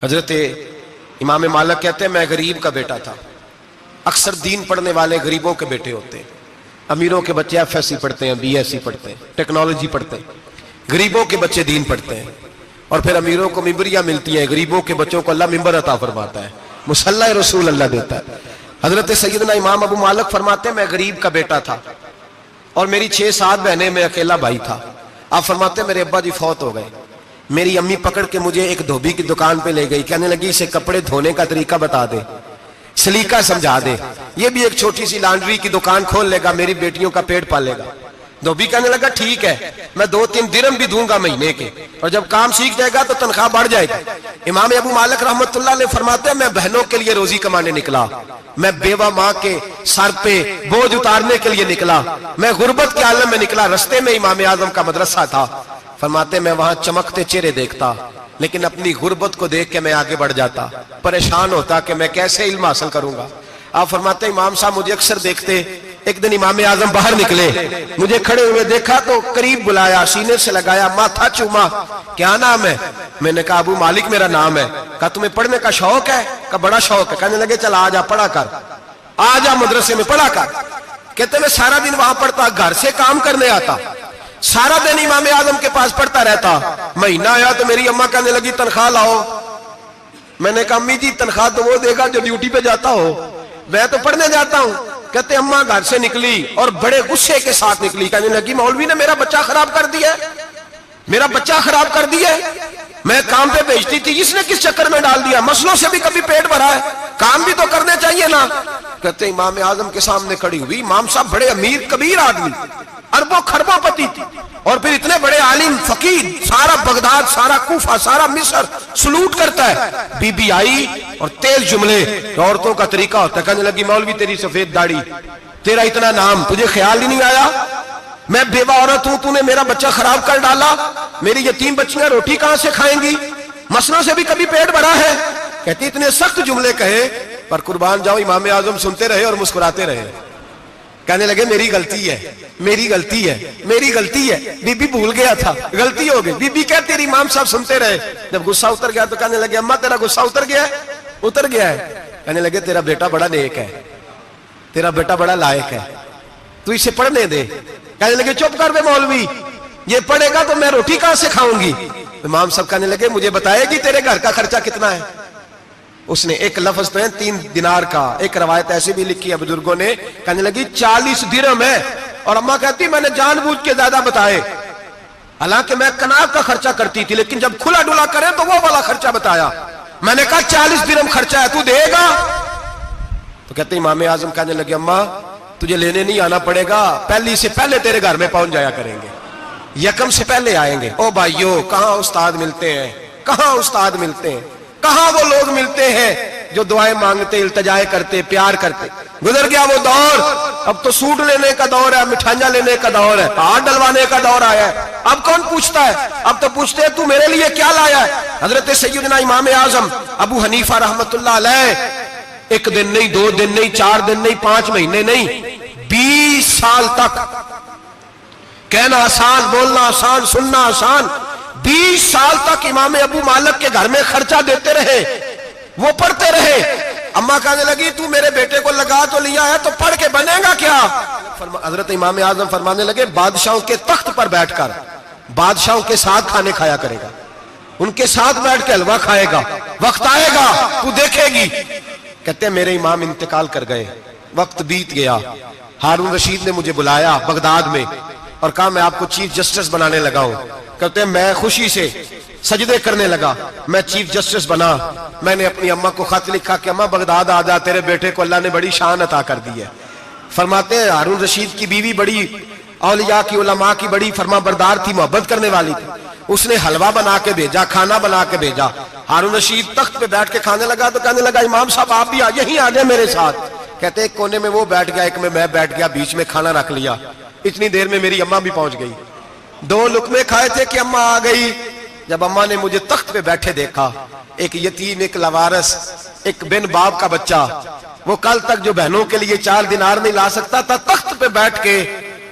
حضرت امام مالک کہتے ہیں میں غریب کا بیٹا تھا. اکثر دین پڑھنے والے غریبوں کے بیٹے ہوتے ہیں. امیروں کے بچے ایف ایس سی پڑھتے ہیں, بی ایس سی پڑھتے ہیں, ٹیکنالوجی پڑھتے ہیں. غریبوں کے بچے دین پڑھتے ہیں اور پھر امیروں کو ممبریاں ملتی ہیں. غریبوں کے بچوں کو اللہ ممبر عطا فرماتا ہے, مصلی رسول اللہ دیتا ہے. حضرت سیدنا امام ابو مالک فرماتے ہیں میں غریب کا بیٹا تھا اور میری 6-7 بہنیں, میں اکیلا بھائی تھا. آپ فرماتے ہیں میرے ابا جی فوت ہو گئے. میری امی پکڑ کے مجھے ایک دھوبی کی دکان پہ لے گئی, کہنے لگی اسے کپڑے دھونے کا طریقہ بتا دے, سلیقہ سمجھا دے, یہ بھی ایک چھوٹی سی لانڈری کی دکان کھول لے گا, میری بیٹیوں کا پیٹ پالے گا. دھوبی کہنے لگا ٹھیک ہے, میں 2-3 درہم بھی دوں گا مہینے کے, اور جب کام سیکھ جائے گا تو تنخواہ بڑھ جائے گی. امام ابو مالک رحمت اللہ علیہ فرماتے ہیں میں بہنوں کے لیے روزی کمانے نکلا, میں بیوہ ماں کے سر پہ بوجھ اتارنے کے لیے نکلا, میں غربت کے عالم میں نکلا. رستے میں امام اعظم کا مدرسہ تھا. فرماتے میں وہاں چمکتے چہرے دیکھتا, لیکن اپنی غربت کو دیکھ کے میں آگے بڑھ جاتا, پریشان ہوتا کہ میں کیسے علم حاصل کروں گا. آپ فرماتے امام صاحب مجھے اکثر دیکھتے. ایک دن امام اعظم باہر نکلے, مجھے کھڑے ہوئے دیکھا تو قریب بلایا, سینے سے لگایا, ماتھا چوما. کیا نام ہے؟ میں نے کہا ابو مالک میرا نام ہے. کہا تمہیں پڑھنے کا شوق ہے؟ کہا بڑا شوق ہے. کہنے لگے چل آجا پڑھا کر, آجا مدرسے میں پڑھا کر. کہتے میں سارا دن وہاں پڑھتا, گھر سے کام کرنے آتا, سارا دن امام اعظم کے پاس پڑھتا رہتا. مہینہ آیا تو میری اماں کہنے لگی تنخواہ لاؤ. میں نے کہا امی جی تنخواہ تو وہ دے گا جو ڈیوٹی پہ جاتا ہو, میں تو پڑھنے جاتا ہوں. کہتے اماں گھر سے نکلی اور بڑے غصے کے ساتھ نکلی, کہنے لگی مولوی نے میرا بچہ خراب کر دیا, میرا بچہ خراب کر دیا. میں کام پہ بھیجتی تھی, اس نے کس چکر میں ڈال دیا, مسلوں سے بھی کبھی پیٹ بھرا ہے, کام بھی تو کرنے چاہیے نا. کہتے امام اعظم کے سامنے کھڑی ہوئی. امام صاحب بڑے امیر کبیر آدمی, اربوں خربوں پتی تھی, اور پھر اتنے بڑے عالم فقیر, سارا بغداد, سارا کوفہ, سارا مصر سلوٹ کرتا ہے. بی بی آئی اور تیز جملے, عورتوں کا طریقہ ہوتا ہے. کہنے لگی مولوی تیری سفید داڑھی, تیرا اتنا نام, تجھے خیال ہی نہیں آیا میں بیوہ عورت ہوں, تو نے میرا بچہ خراب کر ڈالا, میری یتیم بچیاں روٹی کہاں سے کھائیں گی, مسلوں سے بھی کبھی پیٹ بھرا ہے. کہتی اتنے سخت جملے کہے, پر قربان جاؤ امام اعظم سنتے رہے اور مسکراتے رہے. کہنے لگے میری غلطی ہے, میری غلطی ہے, میری غلطی ہے, بی بی بھول گیا تھا, غلطی ہو گئی. بی بی کہتے تیری امام صاحب سنتے رہے. جب غصہ اتر گیا تو کہنے لگے اماں تیرا غصہ اتر گیا ہے؟ اتر گیا ہے. کہنے لگے تیرا بیٹا بڑا نیک ہے, تیرا بیٹا بڑا لائق ہے, تو اسے پڑھنے دے. کہنے لگے چپ کر بے مولوی, یہ پڑھے گا تو میں روٹی کہاں سے کھاؤں گی. امام صاحب کہنے لگے مجھے بتائے گی تیرے گھر کا خرچہ کتنا ہے. اس نے ایک لفظ تو ہے 3 دینار کا, ایک روایت ایسے بھی لکھی ہے بزرگوں نے, کہنے لگی 40 درہم ہے. اور اماں کہتی میں نے جان بوجھ کے زیادہ بتائے, حالانکہ میں کناب کا خرچہ کرتی تھی, لیکن جب کھلا ڈولا کرے تو وہ والا خرچہ بتایا. میں نے کہا 40 درہم خرچہ ہے, تو دے گا؟ تو کہتے امام اعظم کہنے لگے اماں تجھے لینے نہیں آنا پڑے گا, پہلی سے پہلے تیرے گھر میں پہنچ جایا کریں گے, یکم سے پہلے آئیں گے. او بھائیو کہاں استاد ملتے ہیں, کہاں استاد ملتے ہیں, کہاں وہ لوگ ملتے ہیں جو دعائیں مانگتے, التجائے کرتے, پیار کرتے. گزر گیا وہ دور, اب تو سوٹ لینے کا دور ہے, مٹھائیاں لینے کا دور ہے, ہاتھ ڈلوانے کا دور آیا ہے. اب کون پوچھتا ہے, اب تو پوچھتے ہیں تو میرے لیے کیا لایا ہے. حضرت سیدنا امام اعظم ابو حنیفہ رحمت اللہ علیہ 1 دن نہیں, 2 دن نہیں, 4 دن نہیں, 5 مہینے نہیں, 20 سال تک, کہنا آسان, بولنا آسان, سننا آسان, 20 سال تک امام ابو مالک کے گھر میں خرچہ دیتے رہے, وہ پڑھتے رہے. اماں کہنے لگی تو میرے بیٹے کو لگا تو لیا ہے, تو پڑھ کے بنے گا کیا. حضرت امام اعظم فرمانے لگے بادشاہوں کے تخت پر بیٹھ کر بادشاہوں کے ساتھ کھانے کھایا کرے گا, ان کے ساتھ بیٹھ کے حلوہ کھائے گا, وقت آئے گا تو دیکھے گی. کہتے ہیں میرے امام انتقال کر گئے, وقت بیت گیا. ہارون رشید نے مجھے بلایا بغداد میں اور کہا میں آپ کو چیف جسٹس بنانے لگا ہوں. کہتے ہیں میں خوشی سے سجدے کرنے لگا, میں چیف جسٹس بنا. میں نے اپنی اماں کو خط لکھا کہ اماں بغداد آ جا, تیرے بیٹے کو اللہ نے بڑی شان عطا کر دی ہے. فرماتے ہیں ہارون رشید کی بیوی بڑی اولیاء کی, علماء کی بڑی فرما بردار تھی, محبت کرنے والی تھی. اس نے حلوہ بنا کے بھیجا, کھانا بنا کے بھیجا. ہارون رشید تخت پہ بیٹھ کے کھانے لگا تو کہنے لگا امام صاحب آپ بھی یہیں آ جائیں میرے ساتھ. کہتے ایک کونے میں وہ بیٹھ گیا, ایک میں بیٹھ گیا, بیچ میں کھانا رکھ لیا. اتنی دیر میں میری اماں بھی پہنچ گئی. 2 لقمے کھائے تھے کہ اماں آ گئی. جب اماں نے مجھے تخت پہ بیٹھے دیکھا, ایک یتیم, ایک لاوارث, ایک بن باپ کا بچہ, وہ کل تک جو بہنوں کے لیے 4 دینار نہیں لا سکتا تھا, تخت پہ بیٹھ کے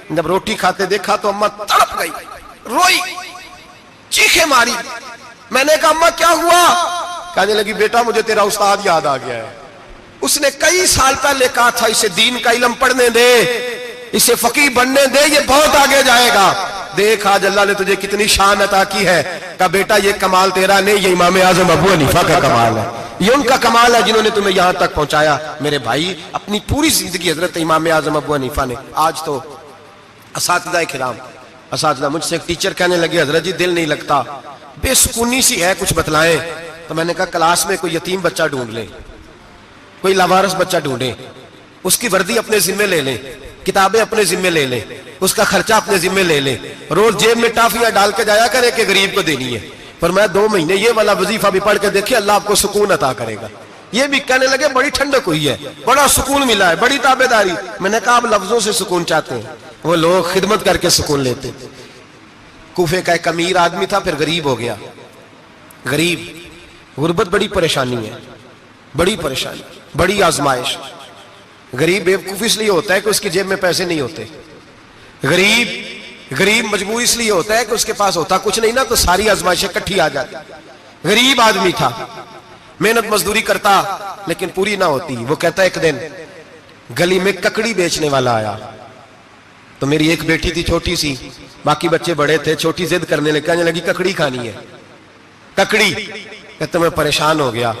جب روٹی کھاتے دیکھا تو اماں تڑپ گئی, روئی, چیخیں ماری. میں نے کہا اماں کیا ہوا؟ کہنے لگی بیٹا مجھے تیرا استاد یاد آ گیا ہے، اس نے کئی سال پہلے کہا تھا اسے دین کا علم پڑھنے دے، اسے فقیہ بننے دے، یہ بہت آگے جائے گا۔ دیکھ آج اللہ نے تجھے کتنی شان عطا کی ہے۔ کہا بیٹا یہ کمال تیرا نہیں، یہ امام اعظم ابو حنیفہ کا کمال ہے، یہ ان کا کمال ہے جنہوں نے تمہیں یہاں تک پہنچایا۔ میرے بھائی اپنی پوری زندگی حضرت امام اعظم ابو حنیفہ نے، آج تو اساتذہ کرام، اساتذہ مجھ سے ایک ٹیچر کہنے لگے حضرت جی دل نہیں لگتا، بے سکونی سی ہے، کچھ بتلائیں۔ تو میں نے کہا کلاس میں کوئی یتیم بچہ ڈھونڈ لیں، کوئی لاوارث بچہ ڈھونڈیں، اس کی وردی اپنے ذمے لے لیں، کتابیں اپنے ذمے لے لیں، اس کا خرچہ اپنے ذمے لے لیں، روز جیب میں ٹافیاں ڈال کے جایا کرے کہ غریب کو دینی ہے۔ پر میں 2 مہینے یہ والا وظیفہ بھی پڑھ کے دیکھیں، اللہ آپ کو سکون عطا کرے گا۔ یہ بھی کہنے لگے بڑی ٹھنڈک ہوئی ہے، بڑا سکون ملا ہے، بڑی تابعداری۔ میں نے کہا آپ لفظوں سے سکون چاہتے ہیں، وہ لوگ خدمت کر کے سکون لیتے۔ کوفے کا ایک امیر آدمی تھا، پھر غریب ہو گیا۔ غریب، غربت بڑی پریشانی ہے، بڑی پریشانی، بڑی آزمائش۔ غریب بیوقوف اس لیے ہوتا ہے کہ اس کی جیب میں پیسے نہیں ہوتے۔ غریب مجبور اس لیے ہوتا ہے کہ اس کے پاس ہوتا کچھ نہیں نا، تو ساری آزمائشیں کٹھی آ جاتی۔ غریب آدمی تھا، محنت مزدوری کرتا لیکن پوری نہ ہوتی۔ وہ کہتا ایک دن گلی میں ککڑی بیچنے والا آیا، تو میری ایک بیٹی تھی چھوٹی سی، باقی بچے بڑے تھے، چھوٹی ضد کرنے لگی، کہنے لگی ککڑی کھانی ہے، ککڑی۔ کہتے میں پریشان ہو گیا،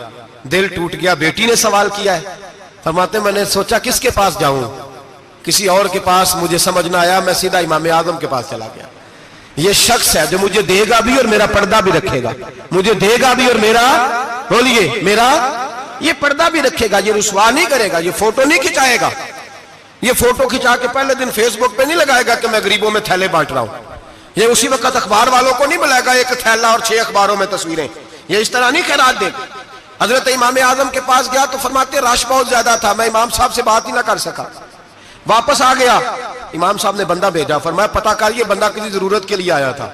دل ٹوٹ گیا، بیٹی نے سوال کیا ہے۔ فرماتے میں نے سوچا کس کے پاس جاؤں، کسی اور کے پاس مجھے سمجھ نہ آیا، میں سیدھا امام اعظم کے پاس چلا گیا۔ یہ شخص ہے جو مجھے دے گا بھی اور میرا پردہ بھی رکھے گا، مجھے دے گا بھی اور میرا، بولیے، میرا یہ پردہ بھی رکھے گا، یہ رسوا نہیں کرے گا، یہ فوٹو نہیں کھچائے گا، یہ فوٹو کھچا کے پہلے دن فیس بک پہ نہیں لگائے گا کہ میں غریبوں میں تھیلے بانٹ رہا ہوں، یہ اسی وقت اخبار والوں کو نہیں بلائے گا ایک تھیلا اور 6 اخباروں میں تصویریں، یہ اس طرح نہیں خیرات دے گا۔ حضرت امام اعظم کے پاس گیا تو فرماتے رش بہت زیادہ تھا، میں امام صاحب سے بات ہی نہ کر سکا، واپس آ گیا۔ امام صاحب نے بندہ بھیجا، فرمایا پتہ کر یہ بندہ کسی ضرورت کے لیے آیا تھا،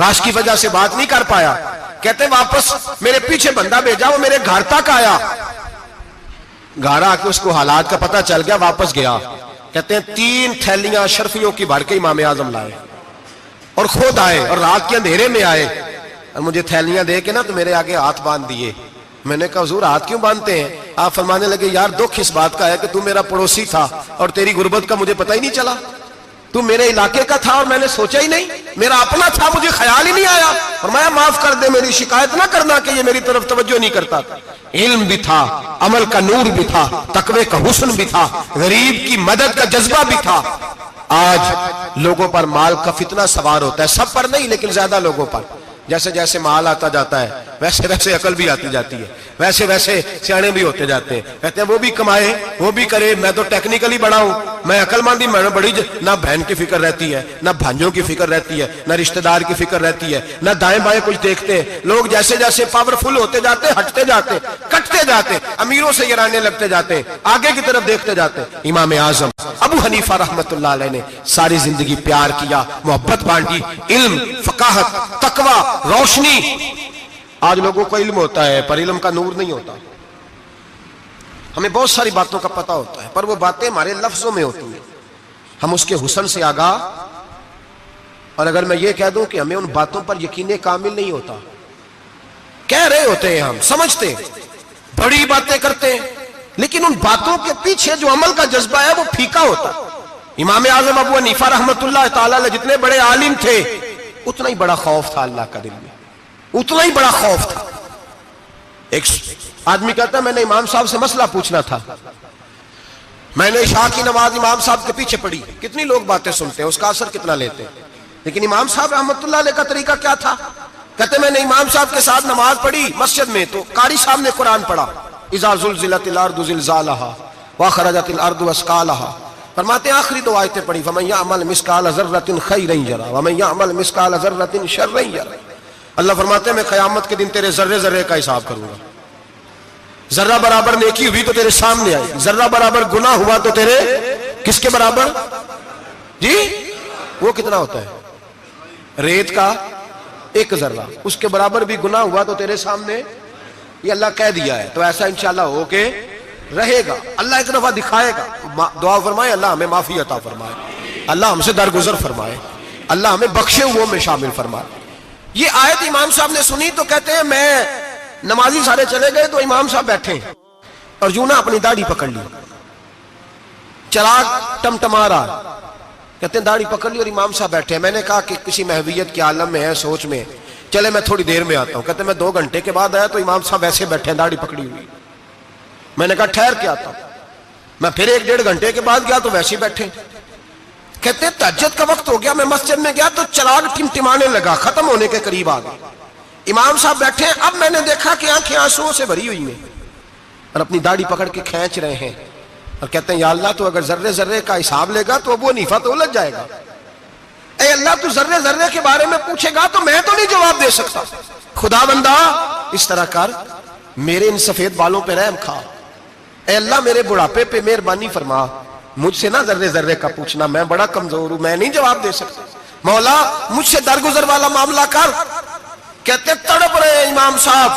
رش کی وجہ سے بات نہیں کر پایا۔ کہتے واپس میرے پیچھے بندہ بھیجا، وہ میرے گھر تک آیا، گھر آ کے اس کو حالات کا پتہ چل گیا، واپس گیا۔ کہتے ہیں 3 تھیلیاں اشرفیوں کی بھر کے امام اعظم لائے اور خود آئے اور رات کے اندھیرے میں آئے اور مجھے تھیلیاں دے کے نا تو میرے آگے ہاتھ باندھ دیے۔ میں نے کہا حضور ہاتھ کیوں باندھتے ہیں؟ آپ فرمانے لگے یار دکھ اس بات کا ہے کہ تو میرا پڑوسی تھا اور تیری غربت کا مجھے پتہ ہی نہیں چلا، تو میرے علاقے کا تھا اور میں نے سوچا ہی نہیں، میرا اپنا تھا مجھے خیال ہی نہیں آیا۔ فرمایا معاف کر دے، میری شکایت نہ کرنا کہ یہ میری طرف توجہ نہیں کرتا تھا۔ علم بھی تھا، عمل کا نور بھی تھا، تقوی کا حسن بھی تھا، غریب کی مدد کا جذبہ بھی تھا۔ آج لوگوں پر مال کا فتنہ سوار ہوتا ہے، سب پر نہیں لیکن زیادہ لوگوں پر۔ جیسے جیسے مال آتا جاتا ہے ویسے ویسے عقل بھی آتی جاتی ہے، ویسے ویسے سیانے بھی ہوتے جاتے ہیں۔ کہتے ہیں وہ بھی کمائے وہ بھی کرے، میں تو ٹیکنیکلی بڑا ہوں، میں عقل مندی، میں بڑی نہ بہن کی فکر رہتی ہے، نہ بھانجوں کی فکر رہتی ہے، نہ رشتہ دار کی فکر رہتی ہے، نہ دائیں بائیں کچھ دیکھتے ہیں۔ لوگ جیسے جیسے پاورفل ہوتے جاتے ہیں، ہٹتے جاتے ہیں، کٹتے جاتے ہیں، امیروں سے گرانے لگتے جاتے ہیں، آگے کی طرف دیکھتے جاتے ہیں۔ امام اعظم ابو حنیفہ رحمت اللہ علیہ نے ساری زندگی پیار کیا، محبت بانٹی، علم، فقاہت، تقوی، روشنی۔ آج لوگوں کو علم ہوتا ہے پر علم کا نور نہیں ہوتا، ہمیں بہت ساری باتوں کا پتہ ہوتا ہے پر وہ باتیں ہمارے لفظوں میں ہوتی ہیں، ہم اس کے حسن سے آگاہ۔ اور اگر میں یہ کہہ دوں کہ ہمیں ان باتوں پر یقین کامل نہیں ہوتا، کہہ رہے ہوتے ہیں، ہم سمجھتے ہیں، بڑی باتیں کرتے ہیں، لیکن ان باتوں کے پیچھے جو عمل کا جذبہ ہے وہ پھیکا ہوتا۔ امام اعظم ابو حنیفہ رحمت اللہ تعالیٰ علیہ جتنے بڑے عالم تھے اتنا ہی بڑا خوف تھا اللہ کا دل میں، اتنا ہی بڑا خوف تھا۔ ایک آدمی کہتا ہے میں نے امام صاحب سے مسئلہ پوچھنا تھا، میں نے عشاء کی نماز امام صاحب کے پیچھے پڑھی، کتنی لوگ باتیں سنتے ہیں، اس کا اثر کتنا لیتے ہیں، لیکن امام صاحب رحمت اللہ علیہ کا طریقہ کیا تھا؟ کہتے میں نے امام صاحب کے ساتھ نماز پڑھی مسجد میں، تو قاری صاحب نے قرآن پڑھا، اذا زلزلت الارض زلزالها واخرجت الارض اثقالها، فرماتے ہیں آخری 2 آیتیں پڑھی، فمن یعمل مثقال ذرۃ خیرا یرہ ومن یعمل مثقال ذرۃ شرا یرہ۔ اللہ فرماتے ہیں میں قیامت کے دن تیرے ذرے ذرے کا حساب کروں گا، ذرہ برابر نیکی ہوئی تو تیرے سامنے آئی، ذرہ برابر گناہ ہوا تو تیرے کس کے برابر؟ جی وہ کتنا ہوتا ہے؟ ریت کا 1 ذرہ، اس کے برابر بھی گناہ ہوا تو تیرے سامنے، یہ اللہ کہہ دیا ہے، تو ایسا انشاءاللہ ہو کے رہے گا۔ اللہ ایک دفعہ دکھائے گا، دعا فرمائے اللہ ہمیں معافی عطا فرمائے، اللہ ہم سے درگزر فرمائے، اللہ ہمیں بخشے ہوئوں میں شامل فرمائے۔ یہ آیت امام صاحب نے سنی تو کہتے ہیں میں نمازی سارے چلے گئے تو امام صاحب بیٹھے اور یوں نہ اپنی داڑھی پکڑ لی, چراغ ٹمٹما رہا, کہتے ہیں داڑھی پکڑ لی اور امام صاحب بیٹھے. میں نے کہا کہ کسی محویت کے عالم میں ہے, سوچ میں, چلے میں تھوڑی دیر میں آتا ہوں. کہتے ہیں میں 2 گھنٹے کے بعد آیا تو امام صاحب ایسے بیٹھے ہیں داڑھی پکڑی ہوئی. میں نے کہا ٹھہر کے آتا ہوں. میں پھر 1-1.5 گھنٹے کے بعد گیا تو ویسے ہی بیٹھے. کہتے ہیں تہجد کا وقت ہو گیا, میں مسجد میں گیا تو چراغ ٹمٹمانے لگا, ختم ہونے کے قریب آ گیا. امام صاحب بیٹھے, اب میں نے دیکھا کہ آنکھیں آنسوؤں سے بھری ہوئی ہیں اور اپنی داڑھی پکڑ کے کھینچ رہے ہیں اور کہتے ہیں یا اللہ تو اگر ذرے ذرے کا حساب لے گا تو ابو حنیفہ تو الجھ جائے گا. اے اللہ تو ذرے ذرے کے بارے میں پوچھے گا تو میں تو نہیں جواب دے سکتا. خدا بندہ اس طرح کر, میرے ان سفید بالوں پہ رحم کھا. اے اللہ میرے بڑھاپے پہ مہربانی فرما, مجھ سے نہ ذرے ذرے کا پوچھنا, میں بڑا کمزور ہوں, میں نہیں جواب دے سکتا. مولا مجھ سے درگزر والا معاملہ کر. کہتے تڑپ رہے امام صاحب.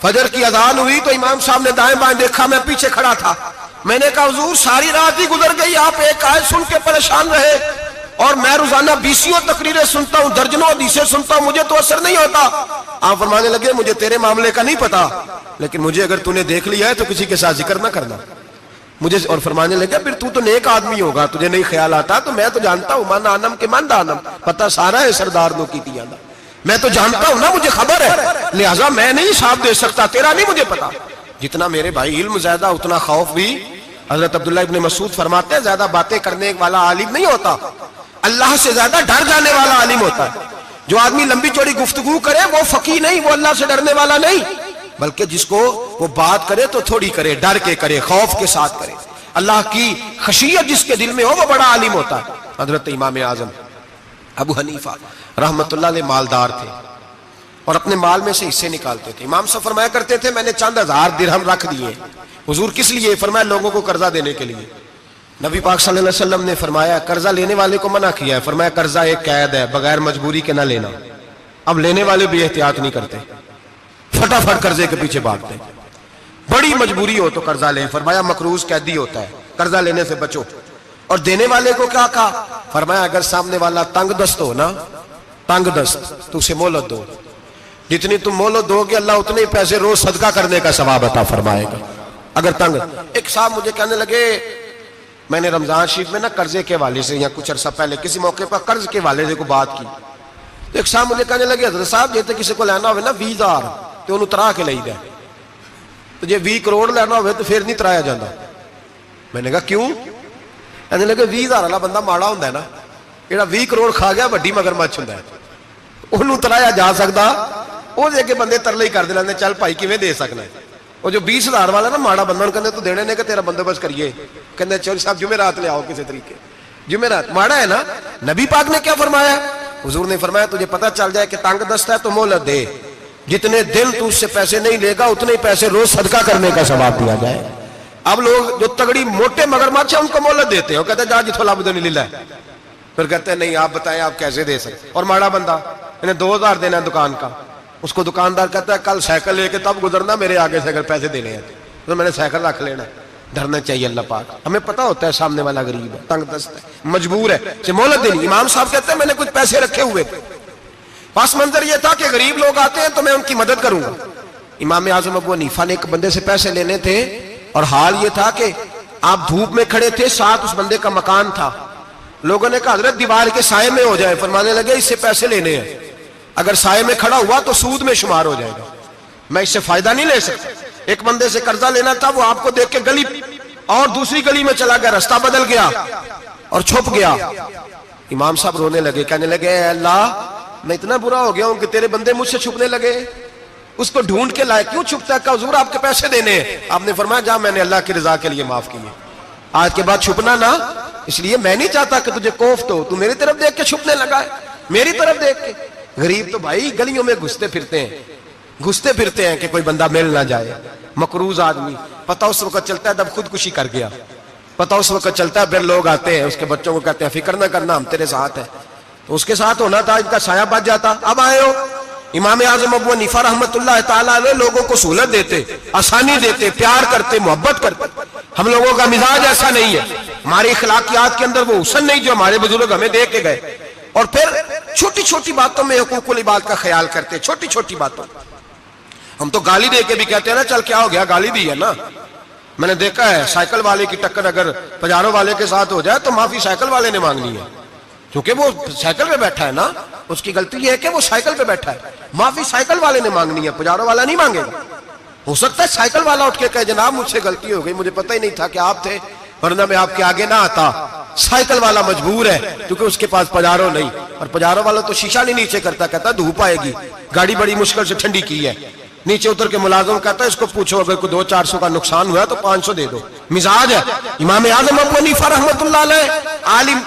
فجر کی اذان ہوئی تو امام صاحب نے دائیں بائیں دیکھا, میں پیچھے کھڑا تھا. میں نے کہا حضور ساری رات ہی گزر گئی, آپ ایک آیت سن کے پریشان رہے اور میں روزانہ 20 تقریریں سنتا ہوں, درجنوں حدیثیں سنتا ہوں, مجھے تو اثر نہیں ہوتا. آپ فرمانے لگے مجھے تیرے معاملے کا نہیں پتا, لیکن مجھے اگر تو نے دیکھ لیا ہے تو کسی کے ساتھ ذکر نہ کرنا مجھے. اور فرمانے لگے پھر تو نیک آدمی ہوگا, تجھے نہیں خیال آتا, تو میں تو جانتا ہوں من آنم کے من دانم, پتہ سارا ہے سردار نو کی تیانا, میں تو جانتا ہوں نا, مجھے خبر ہے, لہٰذا میں نہیں حساب دے سکتا, تیرا نہیں مجھے پتا. جتنا میرے بھائی علم زیادہ اتنا خوف بھی. حضرت عبداللہ ابن مسعود فرماتے ہیں زیادہ باتیں کرنے والا عالم نہیں ہوتا, اللہ سے زیادہ ڈر جانے والا عالم ہوتا ہے. جو آدمی لمبی چوڑی گفتگو کرے وہ فقیہ نہیں, وہ اللہ سے ڈرنے والا نہیں, بلکہ جس کو وہ بات کرے تو تھوڑی کرے, ڈر کے کرے, خوف کے ساتھ کرے. اللہ کی خشیت جس کے دل میں ہو وہ بڑا عالم ہوتا ہے. حضرت امام اعظم ابو حنیفہ رحمت اللہ علیہ مالدار تھے اور اپنے مال میں سے حصے نکالتے تھے. امام صاحب فرمایا کرتے تھے میں نے چند 1000 درہم رکھ دیے. حضور کس لیے؟ فرمایا لوگوں کو قرضہ دینے کے لیے. نبی پاک صلی اللہ علیہ وسلم نے فرمایا قرضہ لینے والے کو منع کیا ہے, فرمایا قرضہ ایک قید ہے, بغیر مجبوری کے نہ لینا. اب لینے والے بھی احتیاط نہیں کرتے, فٹافٹ قرضے کے پیچھے بھاگتے. بڑی مجبوری ہو تو قرضہ لیں, فرمایا مقروض قیدی ہوتا ہے, قرضہ لینے سے بچو. اور دینے والے کو کیا کہا؟ فرمایا اگر سامنے والا تنگ دست ہو نا, تنگ دست, تو اسے مہلت دو. جتنی تم مہلت دو گے اللہ اتنے پیسے روز صدقہ کرنے کا ثواب عطا فرمائے گا. اگر تنگ. ایک صاحب مجھے کہنے لگے, میں نے رمضان شریف میں نا قرضے کے والے سے یا کچھ عرصہ پہلے کسی موقع پر قرض کے والے سے کو بات کی. ایک صاحب مجھے کہنے لگے حضرت صاحب جیسے کسی کو لینا ہوئے نا 20,000 تو انہوں ترا کے لئی دے, تو جے 20 کروڑ لینا ہوئے تو پھر نہیں ترایا جاتا. میں نے کہا کیوں؟ کہنے لگے 20,000 والا بندہ ماڑا ہوتا ہے نا, جہاں 20 کروڑ کھا گیا وڈی مگرمچھ ہوتا ہے, انہوں ترایا جا سکتا, وہ دے کے بندے ترلے ہی کر دے, چل بھائی کیویں دے سکنا ہے. وہ جو 20,000 والا نا ماڑا بندہ انہوں کہنے تو دینے نے کہ تیرا بندوبست کریے, کہنے چل صاحب جمعرات لے آؤ کسی طریقے. جمعرات ماڑا ہے نا. نبی پاک نے کیا فرمایا؟ حضور نے فرمایا تجھے پتہ چل جائے کہ تنگ دست ہے تو مہلت دے, جتنے دن تو اس سے پیسے نہیں لے گا اتنے پیسے روز صدقہ کرنے کا ثواب دیا جائے. اب لوگ جو تگڑی موٹے مگرمچھ ہیں ان کو مہلت دیتے ہیں, وہ کہتے ہیں جا جتھو لب دے نہیں لے, پھر کہتے ہیں نہیں آپ بتائیں آپ کیسے دے سکتے. اور ماڑا بندہ انہیں 2,000 دینا ہے دکان کا, اس کو دکاندار کہتا ہے کل سائیکل لے کے تب گزرنا میرے آگے سے اگر پیسے دینے ہیں تو میں نے سائیکل رکھ لینا. ڈرنا چاہیے اللہ پاک, ہمیں پتا ہوتا ہے سامنے والا غریب ہے, تنگ دست ہے, مجبور ہے, اسے مہلت دینی. امام صاحب کہتے ہیں میں نے کچھ پیسے رکھے ہوئے تھے, پس منظر یہ تھا کہ غریب لوگ آتے ہیں تو میں ان کی مدد کروں گا. امام اعظم ابو حنیفہ نے ایک بندے سے پیسے لینے تھے اور حال یہ تھا کہ آپ دھوپ میں کھڑے تھے, ساتھ اس بندے کا مکان تھا. لوگوں نے کہا حضرت دیوار کے سائے میں ہو جائے. فرمانے لگے اس سے پیسے لینے ہیں, اگر سائے میں کھڑا ہوا تو سود میں شمار ہو جائے گا, میں اس سے فائدہ نہیں لے سکتا. ایک بندے سے قرضہ لینا تھا, وہ آپ کو دیکھ کے گلی اور دوسری گلی میں چلا گیا, رستہ بدل گیا اور چھپ گیا. امام صاحب رونے لگے, کہنے لگے اے اللہ میں اتنا برا ہو گیا ہوں کہ تیرے بندے مجھ سے چھپنے لگے. اس کو ڈھونڈ کے لائے, کیوں چھپتا ہے؟ کہا حضور آپ کے پیسے دینے ہیں. آپ نے فرمایا جا میں نے اللہ کی رضا کے لیے معاف کیے, آج کے بعد چھپنا نہ, اس لیے میں نہیں چاہتا کہ تجھے کوفت ہو, تو میری طرف دیکھ کے چھپنے لگا ہے, میری طرف دیکھ کے. غریب تو بھائی گلیوں میں گھستے پھرتے ہیں کہ کوئی بندہ مل نہ جائے. مقروض آدمی پتہ اس وقت چلتا ہے جب خودکشی کر گیا, پتہ اس وقت چلتا ہے پھر لوگ آتے ہیں اس کے بچوں کو کہتے ہیں فکر نہ کرنا ہم تیرے ساتھ ہیں, تو اس کے ساتھ ہونا تھا, ان کا سایہ بچ جاتا. اب آئے ہو امام اعظم ابو حنیفہ رحمت اللہ تعالیٰ علیہ لوگوں کو سہولت دیتے, آسانی دیتے, پیار کرتے, محبت کرتے. ہم لوگوں کا مزاج ایسا نہیں ہے, ہماری اخلاقیات کے اندر وہ حسن نہیں جو ہمارے بزرگ ہمیں دے کے گئے. اور پھر چھوٹی چھوٹی باتوں میں حقوق العباد کا خیال کرتے, چھوٹی چھوٹی باتوں. ہم تو گالی دے کے بھی کہتے ہیں نا چل کیا ہو گیا, گالی دی ہے نا. میں نے دیکھا ہے سائیکل والے کی ٹکر اگر پجارو والے کے ساتھ ہو جائے تو معافی سائیکل والے نے مانگنی ہے, کیونکہ وہ سائیکل پہ بیٹھا ہے نا, اس کی غلطی یہ ہے کہ وہ سائیکل پہ بیٹھا ہے. معافی سائیکل والے نے مانگنی ہے, پجارو والا نہیں مانگے گا. ہو سکتا ہے سائیکل والا اٹھ کے کہے جناب مجھ سے غلطی ہو گئی, مجھے پتہ ہی نہیں تھا کہ آپ تھے, ورنہ میں آپ کے آگے نہ آتا. سائیکل والا مجبور ہے کیونکہ اس کے پاس پجارو نہیں, اور پجارو والا تو شیشہ نہیں نیچے کرتا, کہتا دھوپ آئے گی, گاڑی بڑی مشکل سے ٹھنڈی کی ہے. نیچے اتر کے ملازم کہتا ہے اس کو پوچھو اگر کوئی 200-400 کا نقصان ہوا تو 500 دے دو. مزاج ہے. امام اعظم ابو حنیفہ رحمۃ اللہ علیہ عالم,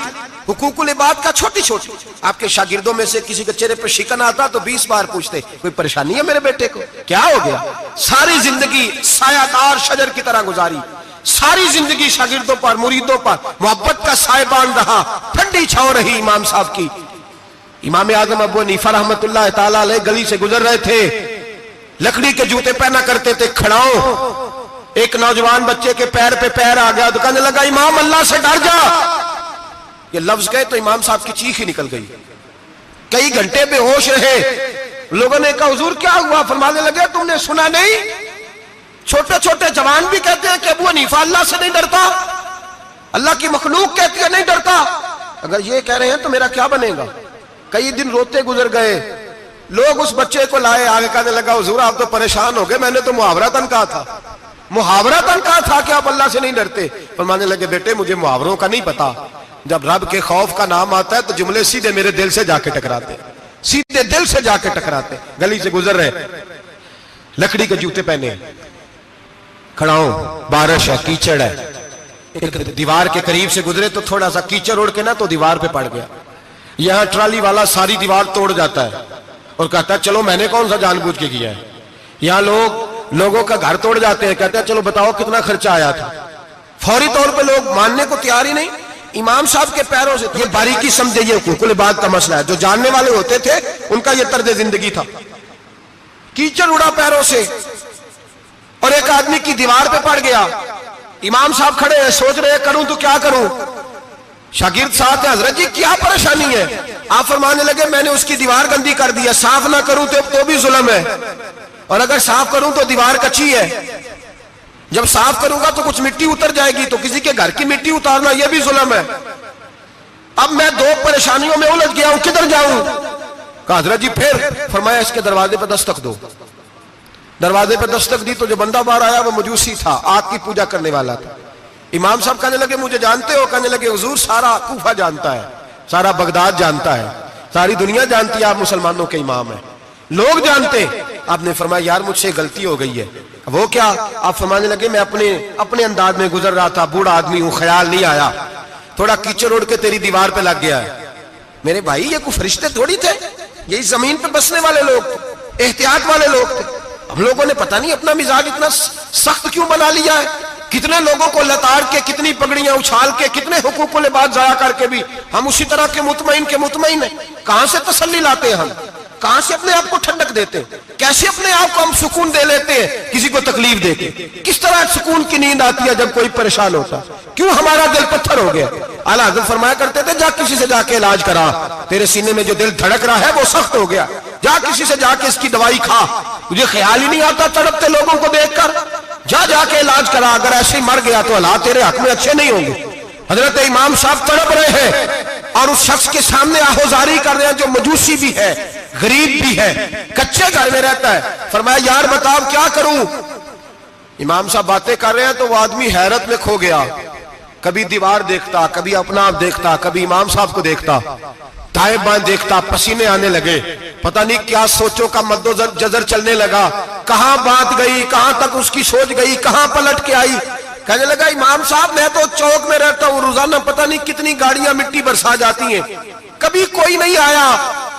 حقوق العباد کا چھوٹی چھوٹی, آپ کے شاگردوں میں سے کسی کے چہرے پہ شکن آتا تو 20 بار پوچھتے کوئی پریشانی ہے میرے بیٹے کو, کیا ہو گیا. ساری زندگی سایہ دار شجر کی طرح گزاری, ساری زندگی شاگردوں پر مریدوں پر محبت کا سائبان رہا, ٹھنڈی چھاؤں رہی امام صاحب کی. امام اعظم ابو حنیفہ رحمۃ اللہ تعالی علیہ گلی سے گزر رہے تھے, لکڑی کے جوتے پہنا کرتے تھے, کھڑاؤں. ایک نوجوان بچے کے پیر پہ پیر آ گیا تو کہنے لگا امام اللہ سے ڈر جا. یہ لفظ گئے تو امام صاحب کی چیخ ہی نکل گئی. کئی گھنٹے بے ہوش رہے. لوگوں نے کہا حضور کیا ہوا؟ فرمانے لگے تم نے سنا نہیں, چھوٹے چھوٹے جوان بھی کہتے ہیں کہ ابو حنیفہ اللہ سے نہیں ڈرتا, اللہ کی مخلوق کہتی ہے نہیں ڈرتا. اگر یہ کہہ رہے ہیں تو میرا کیا بنے گا. کئی دن روتے گزر گئے. لوگ اس بچے کو لائے, آگے کہنے لگا حضور آپ تو پریشان ہو گئے, میں نے تو محاورتاً کہا تھا, محاورتاً کہا تھا کہ آپ اللہ سے نہیں ڈرتے. فرمانے لگے بیٹے مجھے محاوروں کا نہیں پتا, جب رب کے خوف کا نام آتا ہے تو جملے سیدھے میرے دل سے جا کے ٹکراتے, سیدھے دل سے جا کے ٹکراتے. گلی سے گزر رہے, لکڑی کے جوتے پہنے, کھڑاؤں, بارش ہے, کیچڑ ہے. ایک دیوار کے قریب سے گزرے تو تھوڑا سا کیچڑ اڑ کے نا تو دیوار پہ پڑ گیا. یہاں ٹرالی والا ساری دیوار توڑ جاتا ہے اور کہتا ہے چلو میں نے کون سا جان بوجھ کے کیا ہے. یہاں لوگوں کا گھر توڑ جاتے ہیں, کہتے ہیں چلو بتاؤ کتنا خرچہ آیا تھا. فوری طور پہ لوگ ماننے کو تیار ہی نہیں. امام صاحب کے پیروں سے, یہ باریکی سمجھے, یہ حقوق العباد کا مسئلہ ہے. جو جاننے والے ہوتے تھے ان کا یہ طرز زندگی تھا. کیچڑ اڑا پیروں سے اور ایک آدمی کی دیوار پہ پڑ گیا. امام صاحب کھڑے ہیں, سوچ رہے کروں تو کیا کروں. شاگرد ساتھ ہے, حضرت جی کیا پریشانی ہے؟ آپ فرمانے لگے میں نے اس کی دیوار گندی کر دی ہے, صاف نہ کروں تو بھی ظلم ہے, اور اگر صاف کروں تو دیوار کچی ہے. جب صاف کروں گا تو کچھ مٹی اتر جائے گی, تو کسی کے گھر کی مٹی اتارنا یہ بھی ظلم ہے. اب میں دو پریشانیوں میں الجھ گیا ہوں, کدھر جاؤں؟ کہا حضرت جی پھر. فرمایا اس کے دروازے پہ دستک دو. دروازے پہ دستک دی تو جو بندہ باہر آیا وہ مجوسی تھا, آگ کی پوجا کرنے والا تھا. امام صاحب کہنے لگے مجھے جانتے ہو؟ کہنے لگے حضور سارا کوفہ جانتا ہے, سارا بغداد جانتا ہے, ساری دنیا جانتی ہے آپ مسلمانوں کے امام ہیں, لوگ جانتے. آپ نے فرمایا یار مجھ سے غلطی ہو گئی ہے. وہ کیا؟ آپ فرمانے لگے میں اپنے انداز میں گزر رہا تھا, بوڑھا آدمی ہوں, خیال نہیں آیا, تھوڑا کیچڑ اڑ کے تیری دیوار پہ لگ گیا ہے. میرے بھائی یہ کوئی فرشتے تھوڑی تھے, یہی زمین پہ بسنے والے لوگ تھے, احتیاط والے لوگ تھے. ہم لوگوں نے پتہ نہیں اپنا مزاج اتنا سخت کیوں بنا لیا ہے. کتنے لوگوں کو لتاڑ کے, کتنی پگڑیاں اچھال کے, کتنے حقوق العباد ضائع کر کے بھی ہم اسی طرح کے مطمئن ہیں. کہاں سے تسلی لاتے ہیں ہم, کہاں سے اپنے آپ کو ٹھنڈک دیتے ہیں, کیسے اپنے آپ کو ہم سکون دے لیتے ہیں کسی کو تکلیف دے کے. کس طرح سکون کی نیند آتی ہے جب کوئی پریشان ہوتا, کیوں ہمارا دل پتھر ہو گیا. اعلیٰ حضرت فرمایا کرتے تھے جا کسی سے جا کے علاج کرا, تیرے سینے میں جو دل دھڑک رہا ہے وہ سخت ہو گیا, جا کسی سے جا کے اس کی دوائی کھا, مجھے خیال ہی نہیں آتا تڑپتے لوگوں کو دیکھ کر, جا کے علاج کرا, اگر ایسے ہی مر گیا تو حالات تیرے حق میں اچھے نہیں ہوں گے. حضرت امام صاحب تڑپ رہے ہیں اور اس شخص کے سامنے آہوزاری کر رہے ہیں جو مجوسی بھی ہے, غریب بھی ہے, کچے گھر میں رہتا ہے. فرمایا یار بتاؤ کیا کروں. امام صاحب باتیں کر رہے ہیں تو وہ آدمی حیرت میں کھو گیا, کبھی دیوار دیکھتا, کبھی اپنا آپ دیکھتا, کبھی امام صاحب کو دیکھتا, دائیں بائیں دیکھتا, پسینے آنے لگے, پتہ نہیں کیا سوچوں کا مد و جزر چلنے لگا, کہاں بات گئی, کہاں تک اس کی سوچ گئی, کہاں پلٹ کے آئی. کہنے لگا امام صاحب میں تو چوک میں رہتا ہوں, روزانہ پتہ نہیں کتنی گاڑیاں مٹی برسا جاتی ہیں, کبھی کوئی نہیں آیا,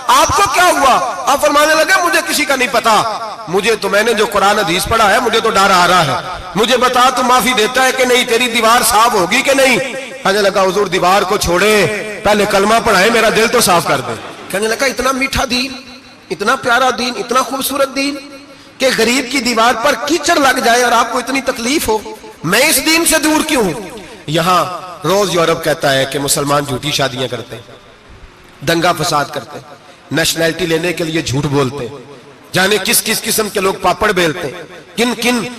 آپ کو کیا ہوا؟ آپ فرمانے لگے مجھے کسی کا نہیں پتا, مجھے تو میں نے جو قرآن حدیث پڑھا ہے مجھے تو ڈر آ رہا ہے, مجھے بتا تو معافی دیتا ہے کہ نہیں, تیری دیوار صاف ہوگی کہ نہیں. کہنے لگا حضور دیوار کو چھوڑے, پہلے کلمہ پڑھائے, میرا دل تو صاف کر دے. کہنے لگا اتنا میٹھا دین, اتنا پیارا دین, اتنا خوبصورت دین کہ غریب کی دیوار پر کیچڑ لگ جائے اور آپ کو اتنی تکلیف ہو, میں اس دین سے دور کیوں ہوں. یہاں روز یورپ کہتا ہے کہ مسلمان جھوٹی شادیاں کرتے ہیں, دنگا فساد کرتے ہیں, نیشنلٹی لینے کے لیے جھوٹ بولتے ہیں, جانے کس کس قسم کے لوگ پاپڑ بیلتے ہیں،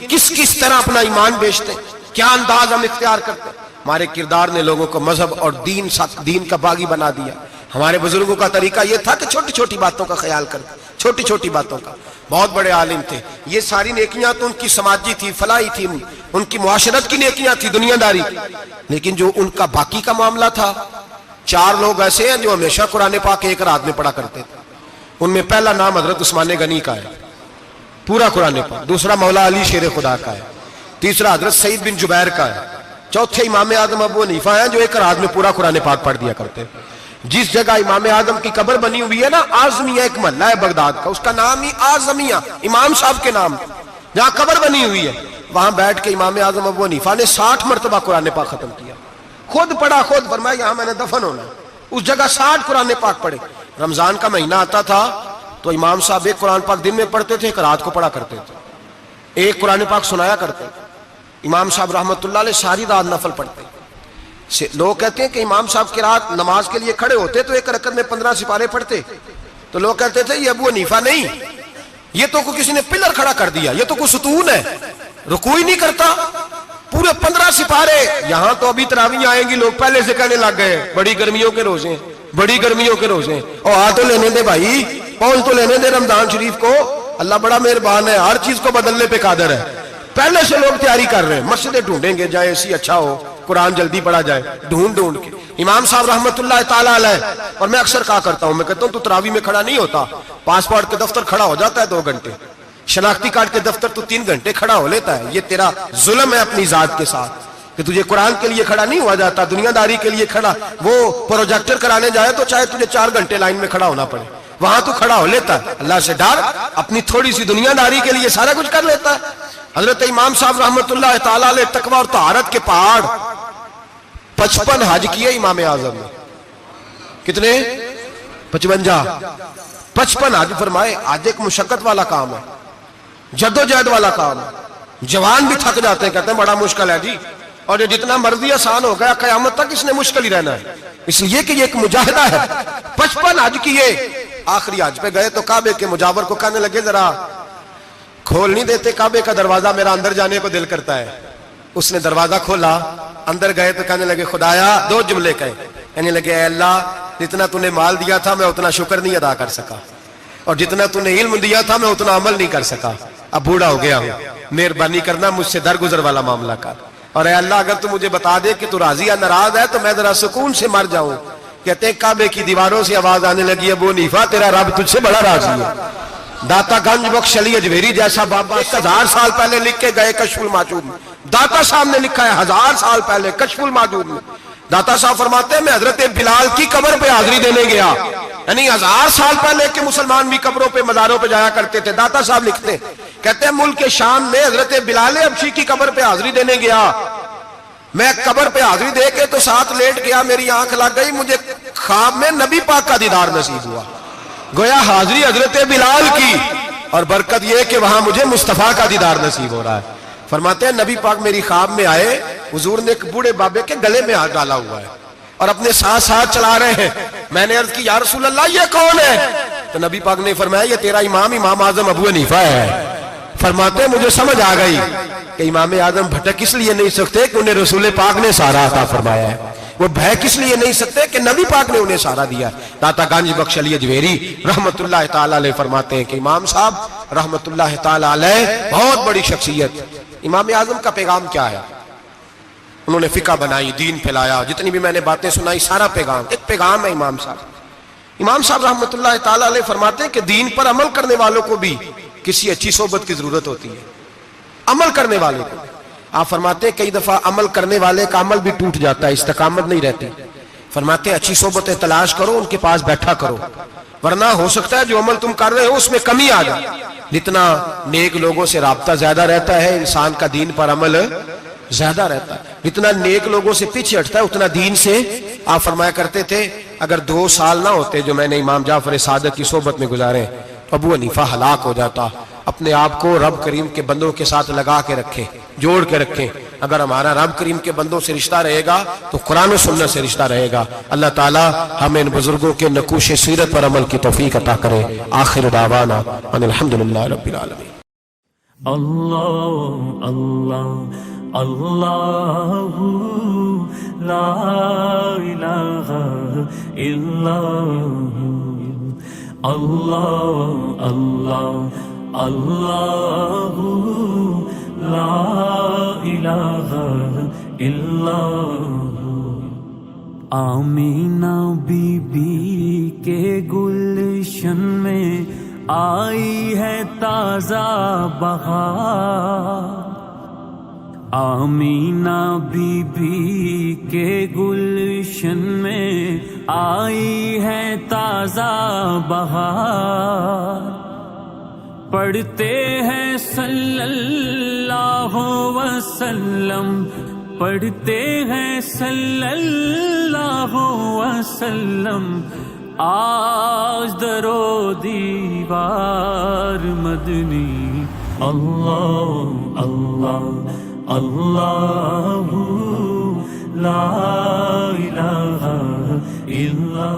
کس کس طرح اپنا ایمان بیچتے ہیں، کیا انداز ہم اختیار کرتے ہیں۔ ہمارے کردار نے لوگوں کو مذہب اور دین کا باغی بنا دیا۔ ہمارے بزرگوں کا طریقہ یہ تھا کہ چھوٹی چھوٹی باتوں کا خیال کرتے، چھوٹی چھوٹی باتوں کا۔ بہت بڑے عالم تھے، یہ ساری نیکیاں تو ان کی سماجی تھی، فلاحی تھی، ان کی معاشرت کی نیکیاں تھی، دنیا داری، لیکن جو ان کا باقی کا معاملہ تھا، 4 لوگ ایسے ہیں جو ہمیشہ قرآن پاک ایک رات میں پڑھا کرتے تھے۔ ان میں پہلا نام حضرت عثمان غنی کا ہے، پورا قرآن پاک، دوسرا مولا علی شیر خدا کا ہے، تیسرا حضرت سعید بن جبیر کا ہے، چوتھے امام اعظم ابو حنیفہ ہیں جو ایک رات میں پورا قرآن پاک پڑھ دیا کرتے ہیں۔ جس جگہ امام اعظم کی قبر بنی ہوئی ہے نا، اعظمیہ ایک محلہ ہے بغداد کا، اس کا نام ہی اعظمیہ، امام صاحب کے نام، جہاں قبر بنی ہوئی ہے، وہاں بیٹھ کے امام اعظم ابو حنیفہ نے 60 مرتبہ قرآن پاک ختم کیا، خود پڑھا، خود فرمایا یہاں میں نے دفن ہونا، اس جگہ 60 قرآن پاک پڑھے۔ رمضان کا مہینہ آتا تھا تو امام صاحب ایک قرآن پاک دن میں پڑھتے تھے، ایک رات کو پڑھا کرتے تھے، ایک قرآن پاک سنایا کرتے تھے۔ امام صاحب رحمۃ اللہ علیہ ساری رات نفل پڑھتے۔ لوگ کہتے ہیں کہ امام صاحب کی رات نماز کے لیے کھڑے ہوتے تو ایک رکعت میں 15 سپارے پڑھتے، تو لوگ کہتے تھے یہ ابو حنیفہ نہیں، یہ تو کوئی کسی نے پلر کھڑا کر دیا، یہ تو کوئی ستون ہے، رکوع ہی نہیں کرتا، پورے 15 سپارے۔ یہاں تو ابھی تراویح آئیں گی، لوگ پہلے سے کہنے لگ گئے بڑی گرمیوں کے روزے ہیں، بڑی گرمیوں کے روزے ہیں، اور آ تو لینے دے بھائی، پہنچ تو لینے دے رمضان شریف کو، اللہ بڑا مہربان ہے، ہر چیز کو بدلنے پہ قادر ہے۔ پہلے سے لوگ تیاری کر رہے ہیں، مسجدیں ڈھونڈیں گے جائے اسی اچھا ہو، قرآن جلدی پڑھا جائے، ڈھونڈ کے۔ امام صاحب رحمت اللہ تعالیٰ علیہ، اور میں اکثر کہا کرتا ہوں، میں کہتا ہوں تو تراویح میں کھڑا نہیں ہوتا، پاسپورٹ کے دفتر کھڑا ہو جاتا ہے 2 گھنٹے، شناختی کارڈ کے دفتر تو 3 گھنٹے کھڑا ہو لیتا ہے۔ یہ تیرا ظلم ہے اپنی ذات کے ساتھ کہ تجھے قرآن کے لیے کھڑا نہیں ہوا جاتا، دنیا داری کے لیے کھڑا، وہ پروجیکٹر کرانے جائے تو چاہے تجھے 4 گھنٹے لائن میں کھڑا ہونا پڑے، وہاں تو کھڑا ہو لیتا ہے۔ اللہ سے ڈر، اپنی تھوڑی سی دنیا داری کے لیے سارا کچھ کر لیتا ہے۔ حضرت امام صاحب رحمت اللہ تعالیٰ علیہ تقویٰ اور طہارت کے پہاڑ 55 حج کیے امام اعظم نے، کتنے؟ 55 حج فرمائے۔ حج ایک مشقت والا کام ہے، جدوجہد والا کام ہے، جوان بھی تھک جاتے ہیں، کہتے ہیں بڑا مشکل ہے جی، اور یہ جتنا مرضی آسان ہو گیا قیامت تک اس نے مشکل ہی رہنا ہے، اس لیے کہ یہ ایک مجاہدہ ہے۔ 55 حج کیے، آخری حج پہ گئے تو کعبے کے مجاور کو کہنے لگے ذرا کھول نہیں دیتے کعبے کا دروازہ، میرا اندر جانے کو دل کرتا ہے۔ اس نے دروازہ کھولا، اندر گئے تو کہنے لگے خدایا، 2 جملے کہے، کہنے لگے اے اللہ جتنا تو نے مال دیا تھا میں اتنا شکر نہیں ادا کر سکا، اور جتنا تو نے علم دیا تھا میں اتنا عمل نہیں کر سکا، اب بوڑھا ہو گیا ہوں، مہربانی کرنا مجھ سے درگزر والا معاملہ کر، اور اے اللہ اگر تو مجھے بتا دے کہ تو راضی یا ناراض ہے تو میں ذرا سکون سے مر جاؤں۔ کہتے ہیں کعبے کی دیواروں سے آواز آنے لگی ابو حنیفہ تیرا رب تجھ سے بڑا راضی ہے۔ داتا گنج بخش علی اجمیری جیسا بابا 1000 سال پہلے لکھ کے گئے کشف الماجوب میں، داتا صاحب نے لکھا ہے 1000 سال پہلے کشف الماجوب میں، داتا صاحب فرماتے ہیں میں حضرت بلال کی قبر پہ حاضری دینے گیا، یعنی 1000 سال پہلے کے مسلمان بھی قبروں پہ مزاروں پہ جایا کرتے تھے۔ داتا صاحب لکھتے ہیں، کہتے ہیں ملک شام میں حضرت بلال حبشی کی قبر پہ حاضری دینے گیا، میں قبر پہ حاضری دے کے تو ساتھ لیٹ گیا، میری آنکھ لگ گئی، مجھے خواب میں نبی پاک کا دیدار نصیب ہوا، گویا حاضری حضرت بلال کی، اور برکت یہ کہ وہاں مجھے مصطفیٰ کا دیدار نصیب ہو رہا ہے۔ فرماتے ہیں نبی پاک میری خواب میں آئے، حضور نے ایک بوڑھے بابے کے گلے میں ہاتھ ڈالا ہوا ہے اور اپنے ساتھ چلا رہے ہیں۔ میں نے عرض کی یا رسول اللہ یہ کون ہے؟ تو نبی پاک نے فرمایا یہ تیرا امام اعظم ابو حنیفہ ہے۔ فرماتے ہیں مجھے سمجھ آ گئی کہ امام اعظم بھٹک اس لیے نہیں سکتے کہ انہیں رسول پاک نے سارا عطا فرمایا ہے، وہ بھٹک اس لیے نہیں سکتے کہ نبی پاک نے انہیں سارا دیا۔ داتا گنج بخش علی اجمیری رحمت اللہ تعالیٰ علیہ فرماتے ہیں کہ امام صاحب رحمت اللہ تعالیٰ علیہ بہت بڑی شخصیت۔ امام اعظم کا پیغام کیا ہے؟ انہوں نے فقہ بنائی، دین پھیلایا، جتنی بھی میں نے باتیں سنائی سارا پیغام، ایک پیغام ہے امام صاحب۔ امام صاحب رحمت اللہ تعالیٰ علیہ فرماتے ہیں کہ دین پر عمل کرنے والوں کو بھی کسی اچھی صحبت کی ضرورت ہوتی ہے، عمل کرنے والے کو۔ آپ فرماتے ہیں کئی دفعہ عمل کرنے والے کا عمل بھی ٹوٹ جاتا ہے، استقامت نہیں رہتی۔ فرماتے ہیں اچھی صحبتیں تلاش کرو، ان کے پاس بیٹھا کرو، ورنہ ہو سکتا ہے جو عمل تم کر رہے ہو اس میں کمی آ جائے۔ جتنا نیک لوگوں سے رابطہ زیادہ رہتا ہے انسان کا دین پر عمل زیادہ رہتا ہے، جتنا نیک لوگوں سے پیچھے ہٹتا ہے اتنا دین سے۔ آپ فرمایا کرتے تھے اگر 2 سال نہ ہوتے جو میں نے امام جعفر صادق کی صحبت میں گزارے، ابو حنیفہ ہلاک ہو جاتا۔ اپنے آپ کو رب کریم کے بندوں کے ساتھ لگا کے رکھیں، جوڑ کے رکھیں، اگر ہمارا رب کریم کے بندوں سے رشتہ رہے گا تو قرآن و سنت سے رشتہ رہے گا. اللہ تعالی ہمیں ان بزرگوں کے نقوش سیرت پر عمل کی توفیق عطا کرے. آخر دعوانا ان الحمدللہ رب العالمین. اللہ اللہ اللہ لا الہ الا اللہ اللہ اللہ لا الہ الا. آمینہ بی بی کے گلشن میں آئی ہے تازہ بہار. آمینہ بی بی کے گلشن میں آئی ہے تازہ بہار. پڑھتے ہیں صلی اللہ وسلم پڑھتے ہیں صلی اللہ وسلم آج درو دیوار مدنی. اللہ اللہ اللہ لا الہ الا